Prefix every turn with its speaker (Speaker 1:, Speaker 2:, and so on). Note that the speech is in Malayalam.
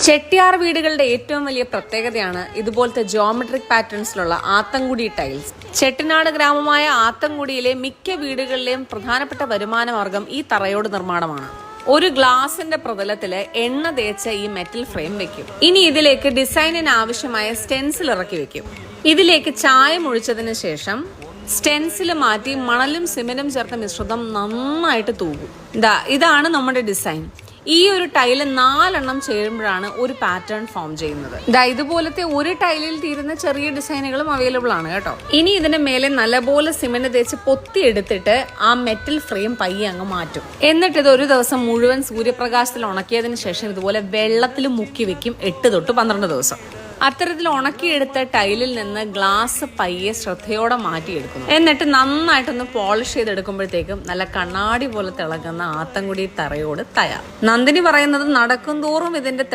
Speaker 1: ചെട്ടിയാർ വീടുകളുടെ ഏറ്റവും വലിയ പ്രത്യേകതയാണ് ഇതുപോലത്തെ ജോമെട്രിക് പാറ്റേൺസിലുള്ള ആത്തൻകുടി ടൈൽസ്. ചെട്ടിനാട് ഗ്രാമമായ ആത്തൻകുടിയിലെ മിക്ക വീടുകളിലെയും പ്രധാനപ്പെട്ട വരുമാന മാർഗം ഈ തറയോട് നിർമ്മാണമാണ്. ഒരു ഗ്ലാസിന്റെ പ്രതലത്തില് എണ്ണ തേച്ച ഈ മെറ്റൽ ഫ്രെയിം വെക്കും. ഇനി ഇതിലേക്ക് ഡിസൈനിന് ആവശ്യമായ സ്റ്റെൻസിൽ ഇറക്കി വെക്കും. ഇതിലേക്ക് ചായം ഒഴിച്ചതിന് ശേഷം സ്റ്റെൻസിൽ മാറ്റി മണലും സിമെന്റും ചേർത്ത മിശ്രിതം നന്നായിട്ട് തൂകും. ഇതാണ് നമ്മുടെ ഡിസൈൻ. ഈ ഒരു ടൈല് 4 ചേരുമ്പോഴാണ് ഒരു പാറ്റേൺ ഫോം ചെയ്യുന്നത്. ഇതുപോലത്തെ ഒരു ടൈലിൽ തീരുന്ന ചെറിയ ഡിസൈനുകളും അവൈലബിൾ ആണ് കേട്ടോ. ഇനി ഇതിന്റെ മേലെ നല്ലപോലെ സിമെന്റ് തേച്ച് പൊത്തിയെടുത്തിട്ട് ആ മെറ്റൽ ഫ്രെയിം പയ്യെ അങ്ങ് മാറ്റും. എന്നിട്ട് ഇത് ഒരു ദിവസം മുഴുവൻ സൂര്യപ്രകാശത്തിൽ ഉണക്കിയതിന് ശേഷം ഇതുപോലെ വെള്ളത്തിൽ മുക്കി വെക്കും 8 തൊട്ട് 12 ദിവസം. അത്തരത്തിൽ ഉണക്കിയെടുത്ത ടൈലിൽ നിന്ന് ഗ്ലാസ് പയ്യെ ശ്രദ്ധയോടെ മാറ്റിയെടുക്കുന്നു. എന്നിട്ട് നന്നായിട്ടൊന്ന് പോളിഷ് ചെയ്തെടുക്കുമ്പോഴത്തേക്കും നല്ല കണ്ണാടി പോലെ തിളങ്ങുന്ന ആത്തൻകുടി തറയോട് തയ്യാർ. നന്ദിനി പറയുന്നത് നടക്കും തോറും ഇതിന്റെ